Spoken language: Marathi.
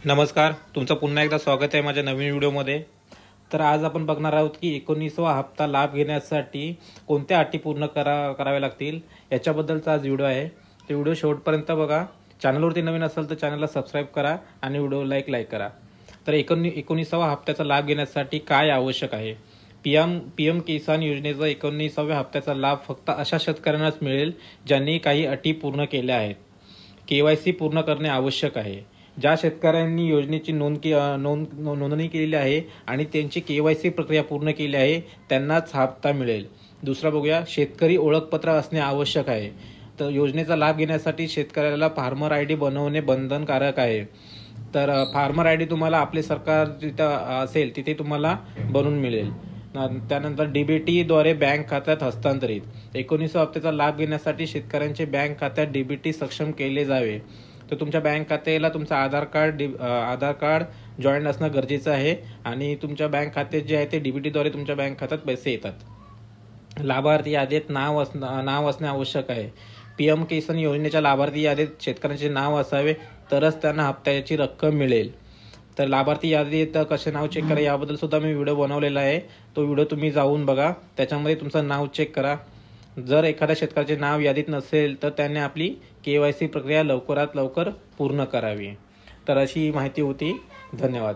नमस्कार, तुमचं पुन्हा एकदा स्वागत आहे माझ्या नवीन व्हिडिओमध्ये. तर आज आपण बघणार आहोत की 19वा हप्ता लाभ घेण्यासाठी कोणत्या अटी पूर्ण कराव्या लागतील याच्याबद्दलचा आज व्हिडिओ आहे. ते व्हिडिओ शेवटपर्यंत बघा. चॅनलवरती नवीन असेल तर चॅनलला सबस्क्राईब करा आणि व्हिडिओ लाईक करा. तर 19वा हप्त्याचा लाभ घेण्यासाठी काय आवश्यक आहे? पीएम किसान योजनेचा 19व्या हप्त्याचा लाभ फक्त अशा शेतकऱ्यांनाच मिळेल ज्यांनी काही अटी पूर्ण केल्या आहेत. केवायसी पूर्ण करणे आवश्यक आहे. ज्या शेतकऱ्यांनी योजनेची नोंदणी केलेली आहे आणि त्यांची केवायसी प्रक्रिया पूर्ण केली आहे त्यांनाच हप्ता मिळेल. दुसरा बघूया, शेतकरी ओळखपत्र असणे आवश्यक आहे. तर योजनेचा लाभ घेण्यासाठी शेतकऱ्याला फार्मर आय डी बनवणे बंधनकारक आहे. तर फार्मर आय डी तुम्हाला आपले सरकार जिथं असेल तिथे तुम्हाला बनवून मिळेल. त्यानंतर डीबीटीद्वारे बँक खात्यात हस्तांतरित. 19व्या हप्त्याचा लाभ घेण्यासाठी शेतकऱ्यांचे बँक खात्यात डीबीटी सक्षम केले जावे. तर तुमच्या बँक खात्याला तुमचं आधार कार्ड जॉईंट असणं गरजेचं आहे आणि तुमच्या बँक खाते जे आहे ते डीबीटीद्वारे तुमच्या बँक खात्यात पैसे येतात. लाभार्थी यादीत नाव असणे आवश्यक आहे. पीएम किसान योजनेच्या लाभार्थी यादीत शेतकऱ्यांचे नाव असावे तरच त्यांना हप्त्याची रक्कम मिळेल. तर लाभार्थी यादीत कसे नाव चेक करा याबद्दल सुद्धा मी व्हिडिओ बनवलेला आहे. तो व्हिडिओ तुम्ही जाऊन बघा. त्याच्यामध्ये तुमचं नाव चेक करा. जर एखाद्या शेतकऱ्याचे नाव यादीत नसेल तर त्याने आपली केवायसी प्रक्रिया लवकरात लवकर पूर्ण करावी. तर अशी माहिती होती. धन्यवाद.